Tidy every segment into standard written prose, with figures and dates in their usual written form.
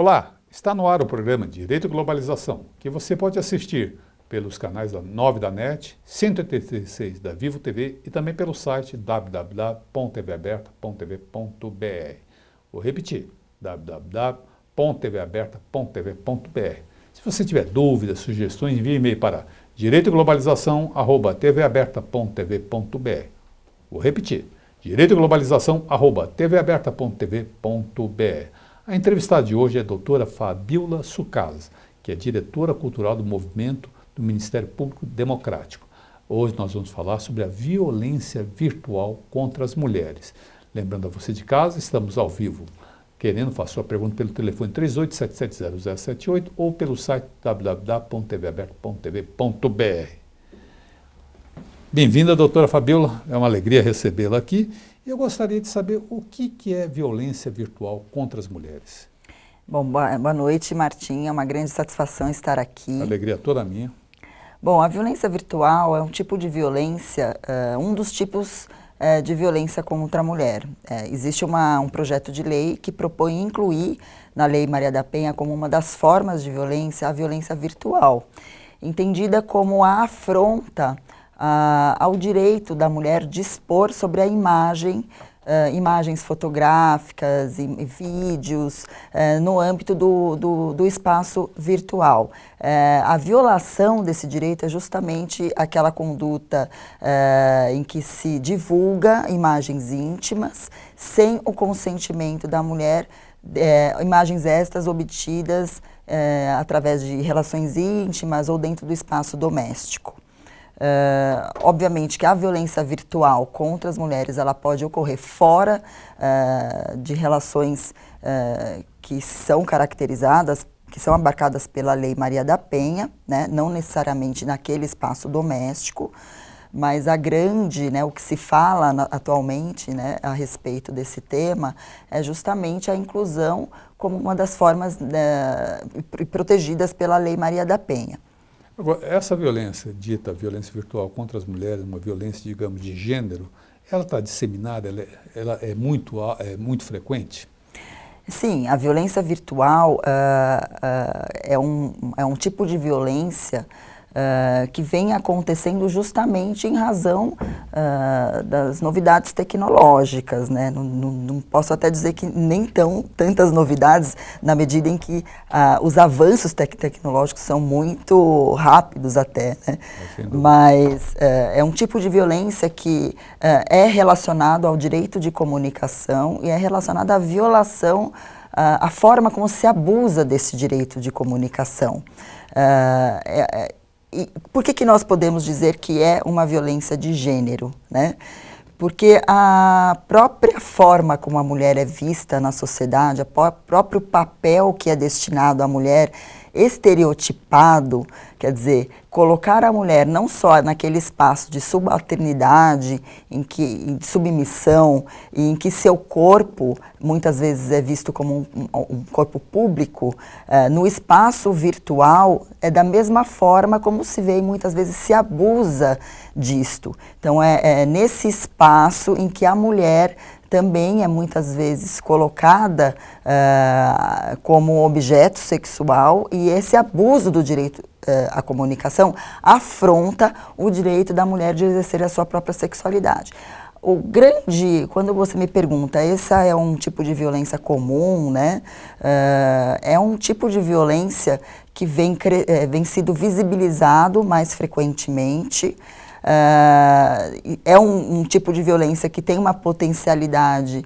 Olá, está no ar o programa Direito e Globalização, que você pode assistir pelos canais da 9 da NET, 186 da Vivo TV e também pelo site www.tvaberta.tv.br. Vou repetir, www.tvaberta.tv.br. Se você tiver dúvidas, sugestões, envie e-mail para direitoglobalização@tvaberta.tv.br. Vou repetir, direitoglobalização@tvaberta.tv.br. A entrevistada de hoje é a doutora Fabíola Sucasa, que é diretora cultural do Movimento do Ministério Público Democrático. Hoje nós vamos falar sobre a violência virtual contra as mulheres. Lembrando a você de casa, estamos ao vivo. Querendo, faça sua pergunta pelo telefone 38770078 ou pelo site www.tvaberta.tv.br. Bem-vinda, doutora Fabíola. É uma alegria recebê-la aqui. Eu gostaria de saber o que é violência virtual contra as mulheres. Bom, boa noite, Martim. É uma grande satisfação estar aqui. Alegria toda minha. Bom, a violência virtual é um tipo de violência, um dos tipos de violência contra a mulher. Existe um projeto de lei que propõe incluir na Lei Maria da Penha como uma das formas de violência a violência virtual, entendida como a afronta ao direito da mulher dispor sobre a imagem, imagens fotográficas e vídeos no âmbito do espaço virtual. A violação desse direito é justamente aquela conduta em que se divulga imagens íntimas sem o consentimento da mulher, imagens estas obtidas através de relações íntimas ou dentro do espaço doméstico. Obviamente que a violência virtual contra as mulheres ela pode ocorrer fora de relações que são caracterizadas, que são abarcadas pela Lei Maria da Penha, né? Não necessariamente naquele espaço doméstico, mas o que se fala atualmente, né, a respeito desse tema é justamente a inclusão como uma das formas protegidas pela Lei Maria da Penha. Agora, essa violência, dita violência virtual contra as mulheres, uma violência, digamos, de gênero, ela está disseminada, ela é muito frequente? Sim, a violência virtual é um tipo de violência que vem acontecendo justamente em razão das novidades tecnológicas, né? Não posso até dizer que nem tantas novidades, na medida em que os avanços tecnológicos são muito rápidos até, né? Mas é um tipo de violência que é relacionado ao direito de comunicação e é relacionado à violação, à forma como se abusa desse direito de comunicação. E por que nós podemos dizer que é uma violência de gênero, né? Porque a própria forma como a mulher é vista na sociedade, o próprio papel que é destinado à mulher estereotipado, quer dizer, colocar a mulher não só naquele espaço de subalternidade, de submissão, em que seu corpo muitas vezes é visto como um corpo público, no espaço virtual é da mesma forma como se vê e muitas vezes se abusa disto. Então é nesse espaço em que a mulher também é muitas vezes colocada como objeto sexual e esse abuso do direito à comunicação afronta o direito da mulher de exercer a sua própria sexualidade. Quando você me pergunta, esse é um tipo de violência comum, né? É um tipo de violência que vem sido visibilizado mais frequentemente. É um tipo de violência que tem uma potencialidade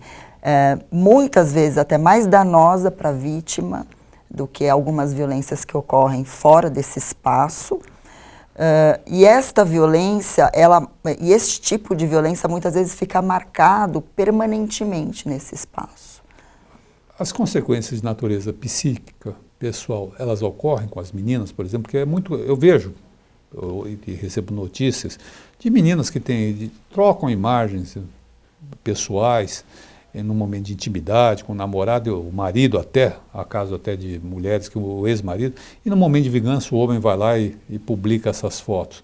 muitas vezes até mais danosa para a vítima do que algumas violências que ocorrem fora desse espaço. E esta violência, e este tipo de violência muitas vezes fica marcado permanentemente nesse espaço. As consequências de natureza psíquica, pessoal, elas ocorrem com as meninas, por exemplo, porque eu vejo e recebo notícias de meninas que trocam imagens pessoais num momento de intimidade com o namorado, o marido até, acaso até de mulheres, que o ex-marido, e no momento de vingança o homem vai lá e publica essas fotos.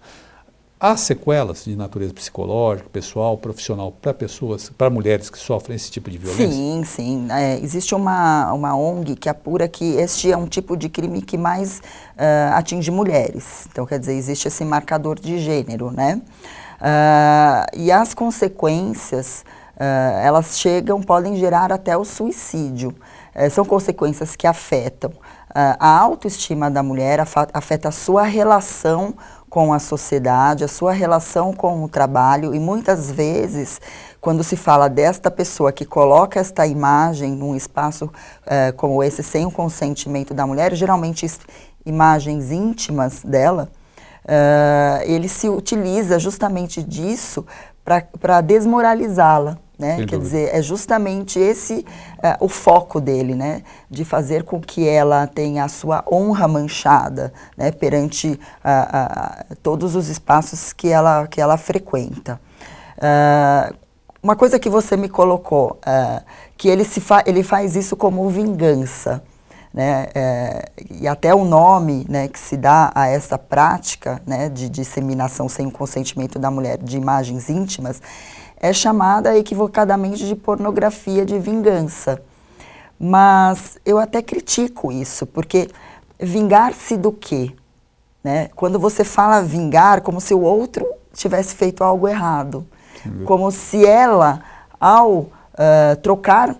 Há sequelas de natureza psicológica, pessoal, profissional, para pessoas, para mulheres que sofrem esse tipo de violência? Sim, sim. Existe uma ONG que apura que este é um tipo de crime que mais atinge mulheres. Então, quer dizer, existe esse marcador de gênero, né? E as consequências, elas podem gerar até o suicídio. São consequências que afetam a autoestima da mulher, afeta a sua relação com a sociedade, a sua relação com o trabalho, e muitas vezes, quando se fala desta pessoa que coloca esta imagem num espaço como esse, sem o consentimento da mulher, geralmente imagens íntimas dela, ele se utiliza justamente disso para desmoralizá-la. Né? Quer dizer, é justamente esse o foco dele, né? De fazer com que ela tenha a sua honra manchada, né? Perante todos os espaços que ela frequenta. Uma coisa que você me colocou, que ele faz isso como vingança. Né? E até o nome, né, que se dá a essa prática, né, de disseminação sem o consentimento da mulher de imagens íntimas é chamada equivocadamente de pornografia de vingança. Mas eu até critico isso, porque vingar-se do quê? Né? Quando você fala vingar, como se o outro tivesse feito algo errado. Como se ela, ao trocar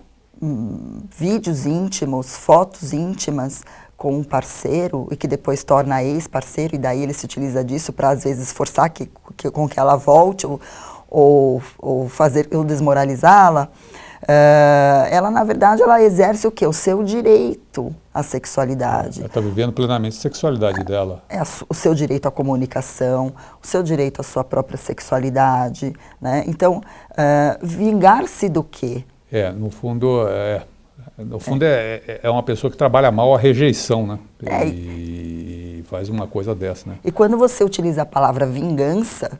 vídeos íntimos, fotos íntimas com um parceiro, e que depois torna ex-parceiro, e daí ele se utiliza disso para, às vezes, forçar com que ela volte, ou desmoralizá-la, ela, na verdade, ela exerce o quê? O seu direito à sexualidade. Ela está vivendo plenamente a sexualidade dela. O seu direito à comunicação, o seu direito à sua própria sexualidade, né? Então, vingar-se do quê? No fundo, é uma pessoa que trabalha mal a rejeição, né? E faz uma coisa dessa, né? E quando você utiliza a palavra vingança,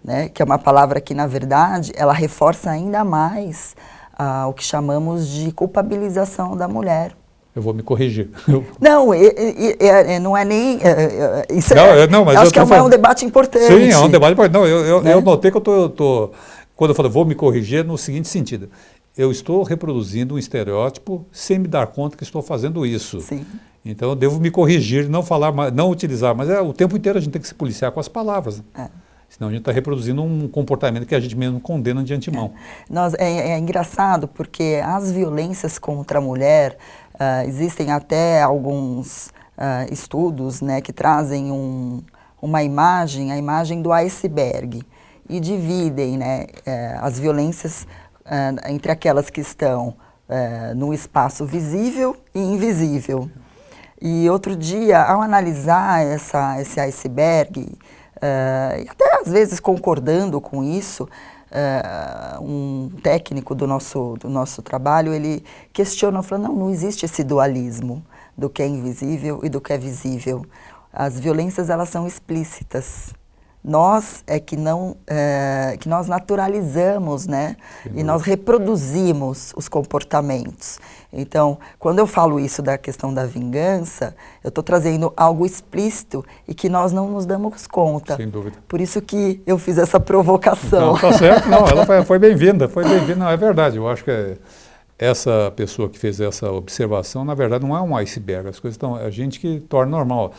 né, que é uma palavra que, na verdade, ela reforça ainda mais o que chamamos de culpabilização da mulher. Eu vou me corrigir. Não, não é nem... Isso mas acho que é um debate importante. Sim, é um debate importante. Não, eu notei que eu tô quando eu falo vou me corrigir, no seguinte sentido. Eu estou reproduzindo um estereótipo sem me dar conta que estou fazendo isso. Sim. Então eu devo me corrigir, não falar, não utilizar. Mas o tempo inteiro a gente tem que se policiar com as palavras. Senão a gente está reproduzindo um comportamento que a gente mesmo condena de antemão. É engraçado porque as violências contra a mulher, existem até alguns estudos, né, que trazem a imagem do iceberg e dividem, né, as violências entre aquelas que estão no espaço visível e invisível. E outro dia, ao analisar esse iceberg, e até às vezes concordando com isso, um técnico do nosso trabalho, ele questionou, falou, não existe esse dualismo do que é invisível e do que é visível. As violências, elas são explícitas. Nós que nós naturalizamos, né? E nós reproduzimos os comportamentos. Então, quando eu falo isso da questão da vingança, eu estou trazendo algo explícito e que nós não nos damos conta. Sem dúvida. Por isso que eu fiz essa provocação. Não, tá certo. Não, ela foi bem-vinda, Não, é verdade. Eu acho que essa pessoa que fez essa observação, na verdade, não é um iceberg. As coisas estão... É a gente que torna normal.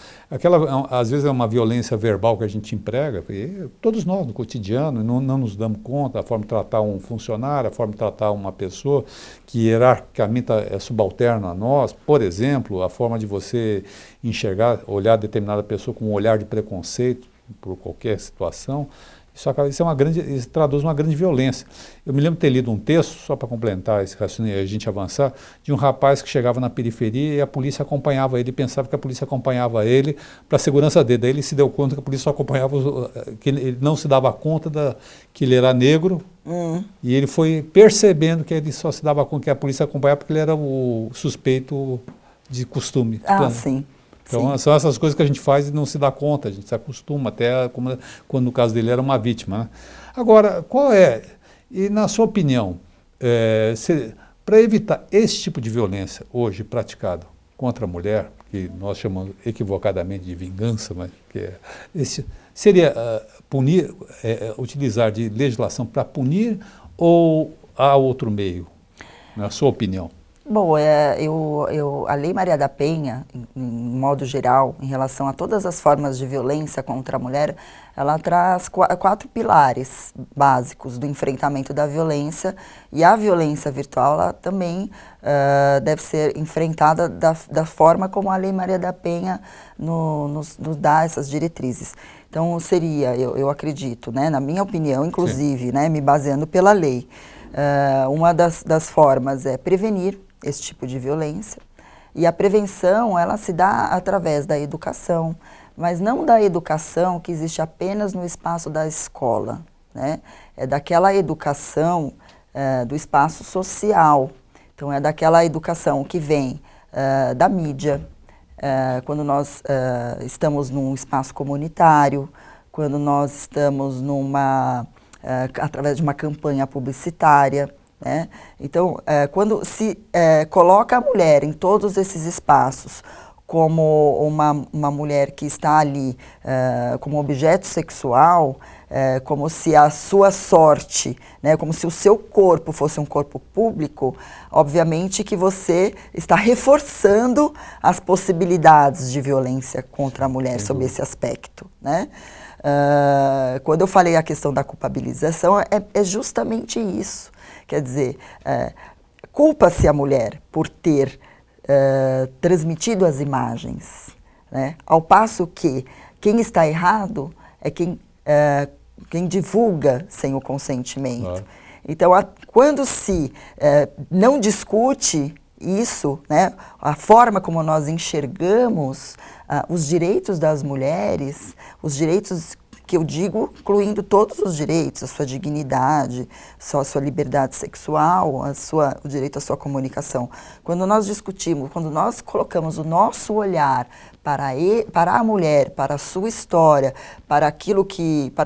Às vezes é uma violência verbal que a gente emprega, e todos nós, no cotidiano, não nos damos conta, a forma de tratar um funcionário, a forma de tratar uma pessoa que hierarquicamente é subalterna a nós. Por exemplo, a forma de você enxergar, olhar determinada pessoa com um olhar de preconceito por qualquer situação. Isso traduz uma grande violência. Eu me lembro de ter lido um texto, só para complementar esse raciocínio e a gente avançar, de um rapaz que chegava na periferia e a polícia acompanhava ele, pensava que a polícia acompanhava ele para a segurança dele. Daí ele se deu conta que a polícia só acompanhava, que ele não se dava conta que ele era negro, e ele foi percebendo que ele só se dava conta que a polícia acompanhava porque ele era o suspeito de costume. Sim. Então, são essas coisas que a gente faz e não se dá conta, a gente se acostuma, até quando no caso dele era uma vítima. Né? Agora, e na sua opinião, para evitar esse tipo de violência hoje praticado, contra a mulher, que nós chamamos equivocadamente de vingança, mas que seria punir, utilizar de legislação para punir, ou há outro meio, na sua opinião? Bom, a Lei Maria da Penha, em modo geral, em relação a todas as formas de violência contra a mulher, ela traz 4 pilares básicos do enfrentamento da violência, e a violência virtual ela também deve ser enfrentada da forma como a Lei Maria da Penha nos dá essas diretrizes. Então, seria, eu acredito, né, na minha opinião, inclusive, né, me baseando pela lei, uma das formas é prevenir esse tipo de violência, e a prevenção ela se dá através da educação, mas não da educação que existe apenas no espaço da escola, né? É daquela educação do espaço social, então é daquela educação que vem da mídia, quando nós estamos num espaço comunitário, quando nós estamos através de uma campanha publicitária, né? Então, quando se coloca a mulher em todos esses espaços como uma mulher que está ali como objeto sexual, como se a sua sorte, né, como se o seu corpo fosse um corpo público, obviamente que você está reforçando as possibilidades de violência contra a mulher sob esse aspecto, né? Quando eu falei a questão da culpabilização, é justamente isso. Quer dizer, culpa-se a mulher por ter transmitido as imagens, né? Ao passo que quem está errado é quem divulga sem o consentimento. Então, quando se não discute isso, né, a forma como nós enxergamos os direitos das mulheres, os direitos que eu digo, incluindo todos os direitos, a sua dignidade, a sua liberdade sexual, o direito à sua comunicação. Quando nós discutimos, quando nós colocamos o nosso olhar para a mulher, para a sua história, para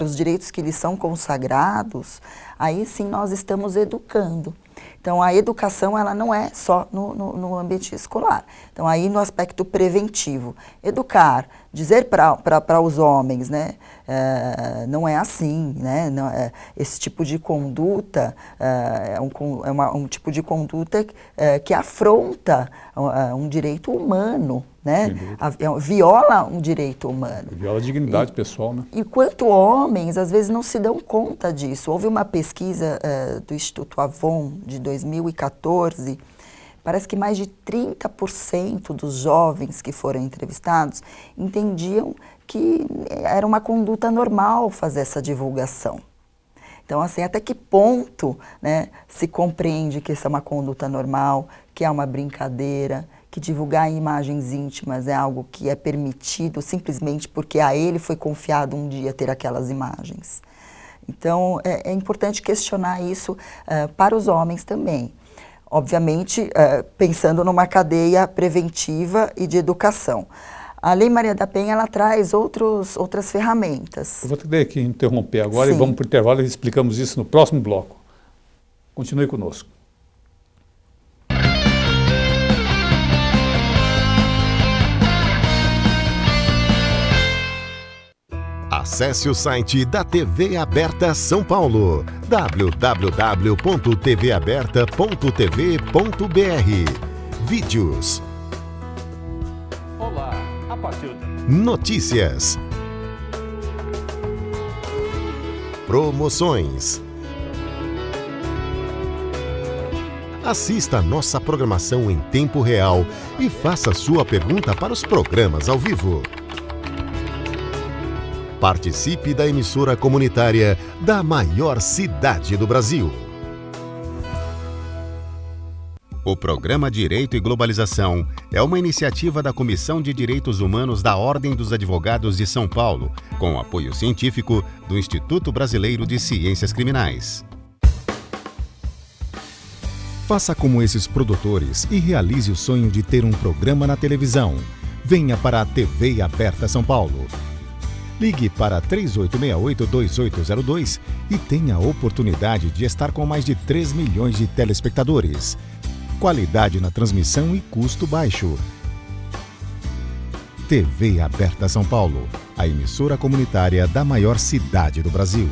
os direitos que lhe são consagrados, aí sim nós estamos educando. Então, a educação ela não é só no ambiente escolar. Então, aí no aspecto preventivo, educar, dizer para os homens, né, não é assim, né, não, esse tipo de conduta é um tipo de conduta que afronta um direito humano, né, viola um direito humano. Viola a dignidade pessoal, né? Enquanto homens, às vezes, não se dão conta disso. Houve uma pesquisa do Instituto Avon, de 2014, parece que mais de 30% dos jovens que foram entrevistados entendiam que era uma conduta normal fazer essa divulgação. Então, assim, até que ponto, né, se compreende que isso é uma conduta normal, que é uma brincadeira, que divulgar imagens íntimas é algo que é permitido simplesmente porque a ele foi confiado um dia ter aquelas imagens. Então, é importante questionar isso para os homens também. Obviamente, pensando numa cadeia preventiva e de educação. A Lei Maria da Penha, ela traz outras ferramentas. Eu vou ter que interromper agora. Sim. E vamos para o intervalo e explicamos isso no próximo bloco. Continue conosco. Acesse o site da TV Aberta São Paulo, www.tvaberta.tv.br. Vídeos. Olá, a partir de... Notícias. Promoções. Assista a nossa programação em tempo real e faça sua pergunta para os programas ao vivo. Participe da emissora comunitária da maior cidade do Brasil. O programa Direito e Globalização é uma iniciativa da Comissão de Direitos Humanos da Ordem dos Advogados de São Paulo, com apoio científico do Instituto Brasileiro de Ciências Criminais. Faça como esses produtores e realize o sonho de ter um programa na televisão. Venha para a TV Aberta São Paulo. Ligue para 3868-2802 e tenha a oportunidade de estar com mais de 3 milhões de telespectadores. Qualidade na transmissão e custo baixo. TV Aberta São Paulo, a emissora comunitária da maior cidade do Brasil.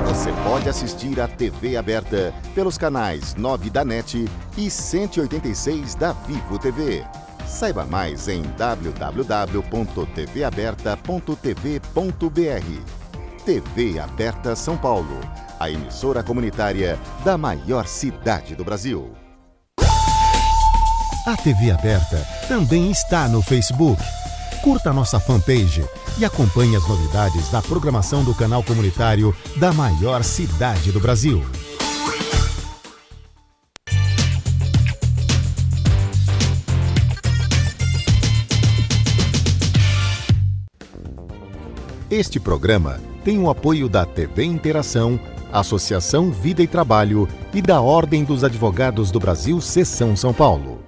Você pode assistir a TV Aberta pelos canais 9 da NET e 186 da Vivo TV. Saiba mais em www.tvaberta.tv.br. TV Aberta São Paulo, a emissora comunitária da maior cidade do Brasil. A TV Aberta também está no Facebook. Curta nossa fanpage e acompanhe as novidades da programação do canal comunitário da maior cidade do Brasil. Este programa tem o apoio da TV Interação, Associação Vida e Trabalho e da Ordem dos Advogados do Brasil, Seção São Paulo.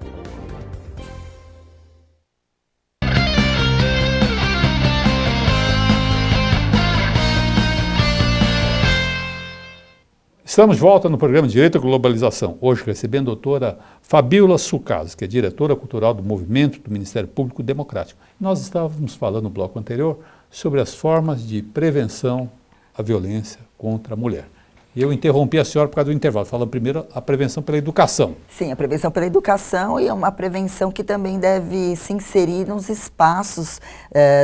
Estamos de volta no programa Direito à Globalização, hoje recebendo a doutora Fabíola Sucazes, que é diretora cultural do Movimento do Ministério Público Democrático. Nós estávamos falando no bloco anterior sobre as formas de prevenção à violência contra a mulher. E eu interrompi a senhora por causa do intervalo, falando primeiro a prevenção pela educação. Sim, a prevenção pela educação e é uma prevenção que também deve se inserir nos espaços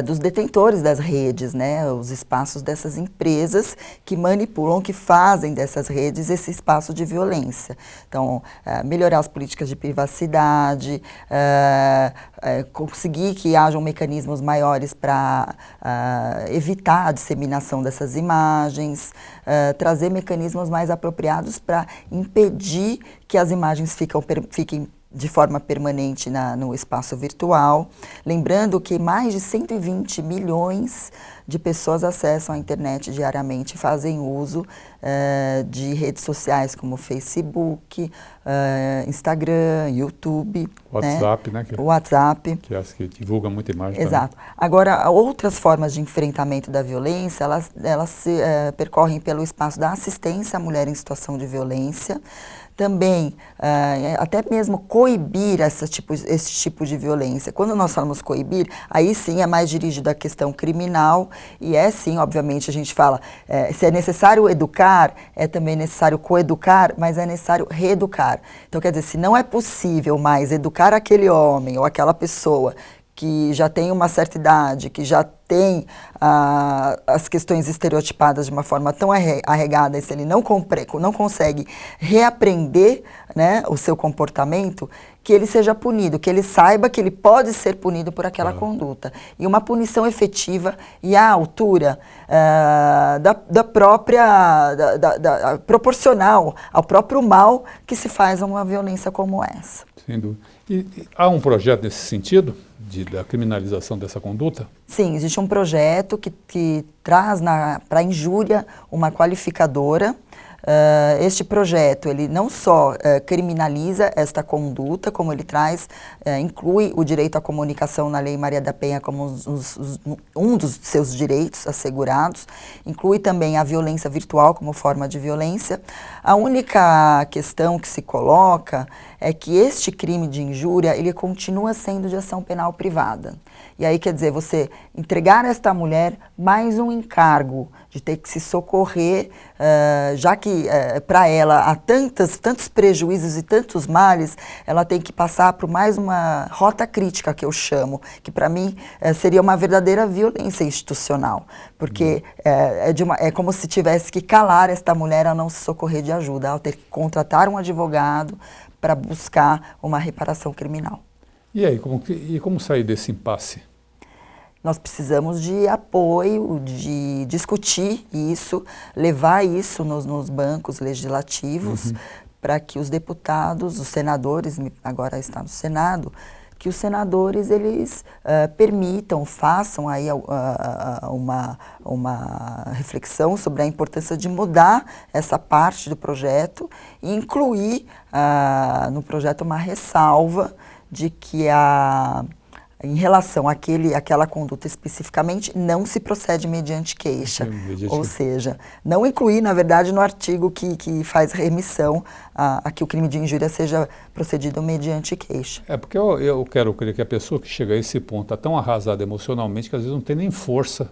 dos detentores das redes, né? Os espaços dessas empresas que manipulam, que fazem dessas redes esse espaço de violência. Então, melhorar as políticas de privacidade, conseguir que hajam mecanismos maiores para evitar a disseminação dessas imagens, trazer mecanismos mais apropriados para impedir que as imagens fiquem de forma permanente no espaço virtual. Lembrando que mais de 120 milhões de pessoas acessam a internet diariamente e fazem uso de redes sociais como Facebook, Instagram, YouTube. WhatsApp, né? O WhatsApp. Que é as que divulgam muita imagem. Exato. Também. Agora, outras formas de enfrentamento da violência, elas se percorrem pelo espaço da assistência à mulher em situação de violência, também, até mesmo coibir esse tipo de violência. Quando nós falamos coibir, aí sim é mais dirigido à questão criminal e sim, obviamente, a gente fala, se é necessário educar, é também necessário coeducar, mas é necessário reeducar. Então, quer dizer, se não é possível mais educar aquele homem ou aquela pessoa que já tem uma certa idade, que já tem as questões estereotipadas de uma forma tão arregada, e se ele não consegue reaprender, né, o seu comportamento, que ele seja punido, que ele saiba que ele pode ser punido por aquela conduta. E uma punição efetiva e à altura proporcional ao próprio mal que se faz a uma violência como essa. Sem dúvida. E há um projeto nesse sentido, da criminalização dessa conduta? Sim, existe um projeto que traz para a injúria uma qualificadora. Este projeto, ele não só criminaliza esta conduta, como ele inclui o direito à comunicação na Lei Maria da Penha como um dos seus direitos assegurados, inclui também a violência virtual como forma de violência. A única questão que se coloca é que este crime de injúria, ele continua sendo de ação penal privada. E aí, quer dizer, você entregar a esta mulher mais um encargo de ter que se socorrer, já que para ela há tantos prejuízos e tantos males, ela tem que passar por mais uma rota crítica, que eu chamo, que para mim seria uma verdadeira violência institucional, porque é como se tivesse que calar esta mulher a não se socorrer de ajuda, ao ter que contratar um advogado para buscar uma reparação criminal. E aí, como sair desse impasse? Nós precisamos de apoio, de discutir isso, levar isso nos bancos legislativos, para que os deputados, os senadores, agora está no Senado, que os senadores eles permitam, façam aí uma reflexão sobre a importância de mudar essa parte do projeto e incluir no projeto uma ressalva de que em relação àquela conduta especificamente, não se procede mediante queixa. Ou seja, não incluir, na verdade, no artigo que faz remissão a que o crime de injúria seja procedido mediante queixa. Porque eu quero crer que a pessoa que chega a esse ponto está tão arrasada emocionalmente que às vezes não tem nem força.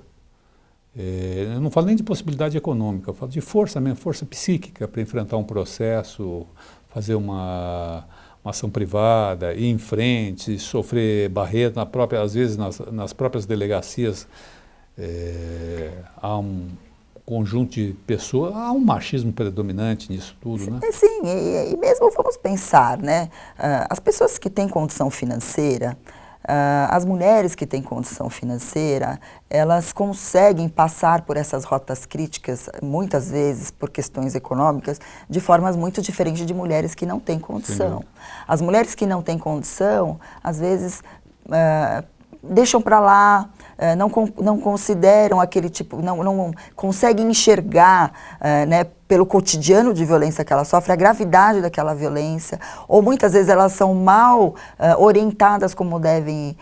Eu não falo nem de possibilidade econômica, eu falo de força mesmo, força psíquica para enfrentar um processo, fazer uma ação privada, ir em frente, sofrer barreira, às vezes nas próprias delegacias há um conjunto de pessoas, há um machismo predominante nisso tudo, né? Sim, e mesmo vamos pensar, né? As pessoas que têm condição financeira, as mulheres que têm condição financeira, elas conseguem passar por essas rotas críticas, muitas vezes por questões econômicas, de formas muito diferentes de mulheres que não têm condição. As mulheres que não têm condição, às vezes, deixam para lá, não consideram aquele tipo, não conseguem enxergar, né, pelo cotidiano de violência que ela sofre, a gravidade daquela violência, ou muitas vezes elas são mal orientadas como devem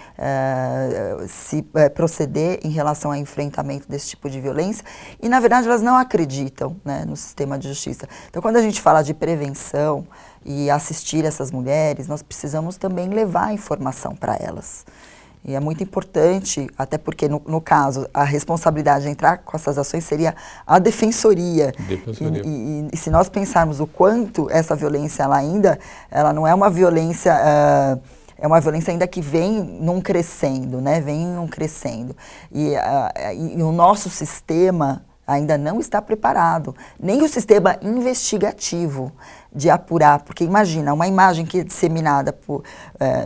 proceder em relação ao enfrentamento desse tipo de violência, e na verdade elas não acreditam, né, no sistema de justiça. Então quando a gente fala de prevenção e assistir essas mulheres, nós precisamos também levar a informação para elas. E é muito importante, até porque, no caso, a responsabilidade de entrar com essas ações seria a defensoria. E se nós pensarmos o quanto essa violência, ela não é uma violência, é uma violência ainda que vem num crescendo, né? E o nosso sistema ainda não está preparado, nem o sistema investigativo de apurar, porque imagina, uma imagem que é disseminada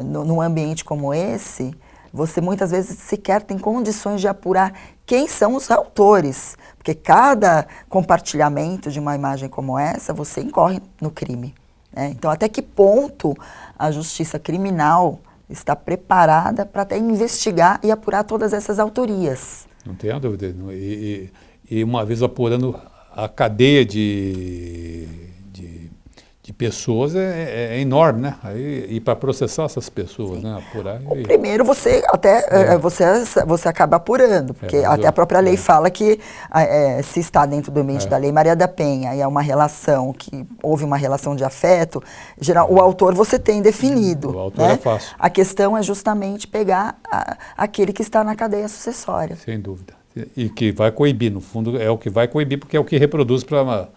num ambiente como esse, você muitas vezes sequer tem condições de apurar quem são os autores, porque cada compartilhamento de uma imagem como essa, você incorre no crime, né? Então, até que ponto a justiça criminal está preparada para até investigar e apurar todas essas autorias? Não tenho dúvida. E uma vez apurando a cadeia de pessoas é enorme, né? E para processar essas pessoas, né? Apurar. Primeiro você acaba apurando, porque até a própria lei fala que se está dentro do ambiente da Lei Maria da Penha e é uma relação que houve uma relação de afeto, geral, o autor você tem definido. O autor, né? É fácil. A questão é justamente pegar aquele que está na cadeia sucessória. Sem dúvida. E que vai coibir, no fundo, é o que vai coibir, porque é o que reproduz para...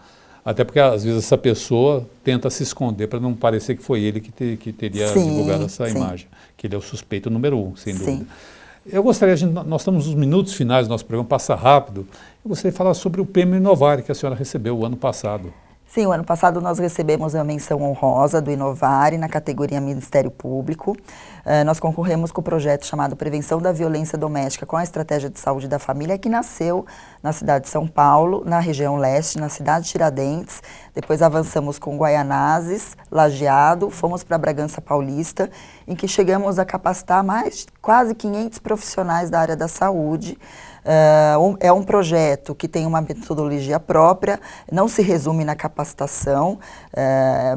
Até porque, às vezes, essa pessoa tenta se esconder para não parecer que foi ele que teria divulgado essa imagem. Que ele é o suspeito número 1, sem dúvida. Eu gostaria, nós estamos nos minutos finais do nosso programa, passa rápido. Eu gostaria de falar sobre o Prêmio Inovare que a senhora recebeu o ano passado. Sim, o ano passado nós recebemos a menção honrosa do Inovare na categoria Ministério Público. Nós concorremos com o projeto chamado Prevenção da Violência Doméstica com a Estratégia de Saúde da Família, que nasceu na cidade de São Paulo, na região leste, na cidade de Tiradentes. Depois avançamos com Guaianazes, Lajeado, fomos para Bragança Paulista, em que chegamos a capacitar mais de quase 500 profissionais da área da saúde. É um projeto que tem uma metodologia própria, não se resume na capacitação,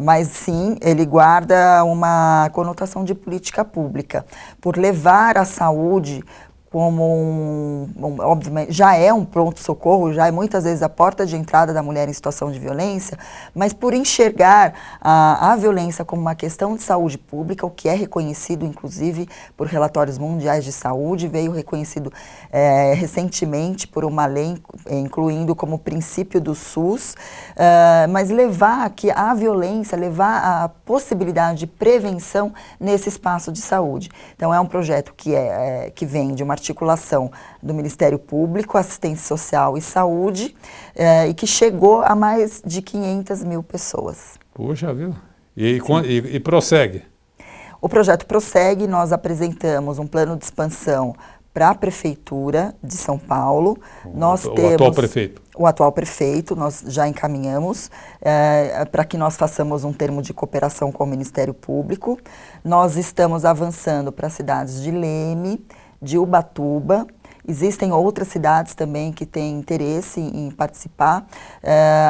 mas sim, ele guarda uma conotação de política pública, por levar a saúde como obviamente, já é um pronto-socorro, já é muitas vezes a porta de entrada da mulher em situação de violência, mas por enxergar a violência como uma questão de saúde pública, o que é reconhecido, inclusive, por relatórios mundiais de saúde, veio reconhecido recentemente por uma lei, incluindo como princípio do SUS, mas levar a violência, levar a possibilidade de prevenção nesse espaço de saúde. Então, é um projeto que vem de uma articulação do Ministério Público, Assistência Social e Saúde, e que chegou a mais de 500 mil pessoas. Puxa, viu? E prossegue? O projeto prossegue, nós apresentamos um plano de expansão para a Prefeitura de São Paulo. O atual prefeito. O atual prefeito, nós já encaminhamos para que nós façamos um termo de cooperação com o Ministério Público. Nós estamos avançando para as cidades de Leme, de Ubatuba Existem outras cidades também que têm interesse em participar.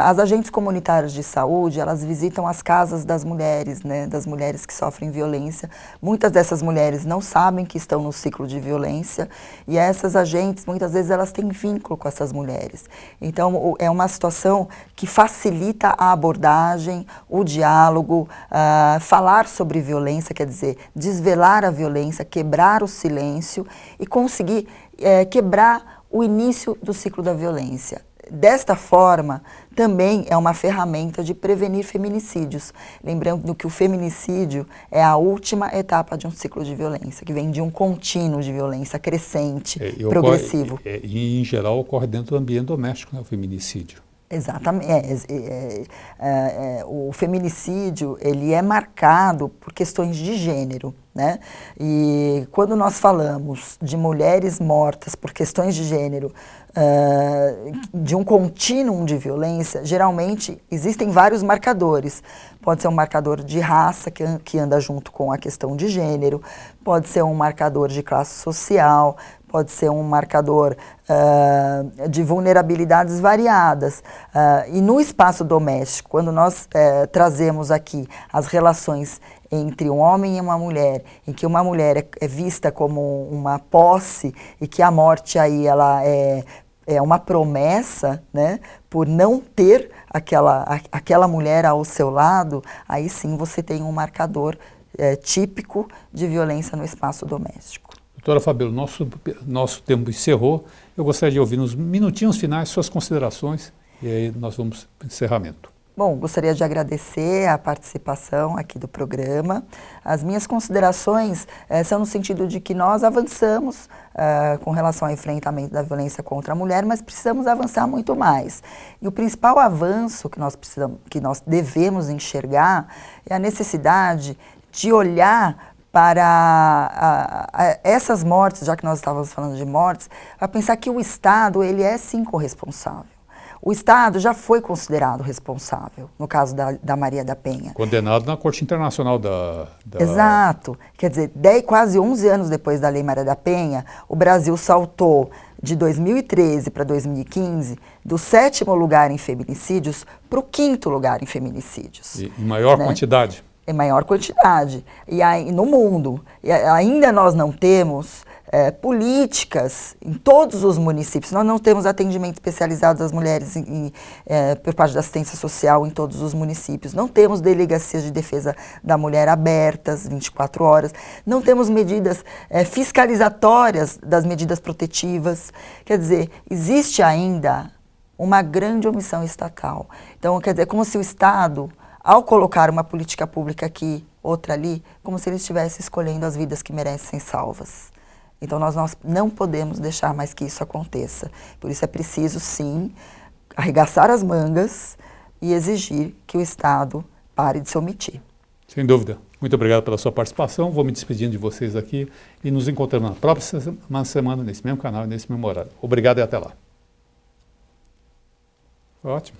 As agentes comunitárias de saúde, elas visitam as casas das mulheres, né, das mulheres que sofrem violência. Muitas dessas mulheres não sabem que estão no ciclo de violência e essas agentes, muitas vezes, elas têm vínculo com essas mulheres. Então, é uma situação que facilita a abordagem, o diálogo, falar sobre violência, quer dizer, desvelar a violência, quebrar o silêncio e conseguir quebrar o início do ciclo da violência. Desta forma, também é uma ferramenta de prevenir feminicídios. Lembrando que o feminicídio é a última etapa de um ciclo de violência, que vem de um contínuo de violência crescente, progressivo. E, em geral, ocorre dentro do ambiente doméstico, né, o feminicídio. Exatamente. O feminicídio, ele é marcado por questões de gênero, né? E quando nós falamos de mulheres mortas por questões de gênero, de um contínuo de violência, geralmente existem vários marcadores. Pode ser um marcador de raça que anda junto com a questão de gênero, pode ser um marcador de classe social, pode ser um marcador de vulnerabilidades variadas. E no espaço doméstico, quando nós trazemos aqui as relações entre um homem e uma mulher, em que uma mulher é vista como uma posse e que a morte aí ela é uma promessa, né, por não ter aquela mulher ao seu lado, aí sim você tem um marcador típico de violência no espaço doméstico. Doutora Fabíola, nosso tempo encerrou. Eu gostaria de ouvir nos minutinhos finais suas considerações e aí nós vamos para o encerramento. Bom, gostaria de agradecer a participação aqui do programa. As minhas considerações são no sentido de que nós avançamos com relação ao enfrentamento da violência contra a mulher, mas precisamos avançar muito mais. E o principal avanço que nós devemos enxergar é a necessidade de olhar para essas mortes, já que nós estávamos falando de mortes, a pensar que o Estado, ele é sim corresponsável. O Estado já foi considerado responsável, no caso da Maria da Penha. Condenado na Corte Internacional Exato. Quer dizer, quase 11 anos depois da Lei Maria da Penha, o Brasil saltou de 2013 para 2015 do 7º lugar em feminicídios para o 5º lugar em feminicídios. E em maior quantidade. Em maior quantidade. E aí, no mundo, ainda nós não temos políticas em todos os municípios. Nós não temos atendimento especializado às mulheres por parte da assistência social em todos os municípios. Não temos delegacias de defesa da mulher abertas 24 horas. Não temos medidas fiscalizatórias das medidas protetivas. Quer dizer, existe ainda uma grande omissão estatal. Então, quer dizer, como se o Estado, ao colocar uma política pública aqui, outra ali, como se ele estivesse escolhendo as vidas que merecem ser salvas. Então, nós não podemos deixar mais que isso aconteça. Por isso é preciso, sim, arregaçar as mangas e exigir que o Estado pare de se omitir. Sem dúvida. Muito obrigado pela sua participação. Vou me despedindo de vocês aqui e nos encontramos na próxima semana, nesse mesmo canal e nesse mesmo horário. Obrigado e até lá. Ótimo.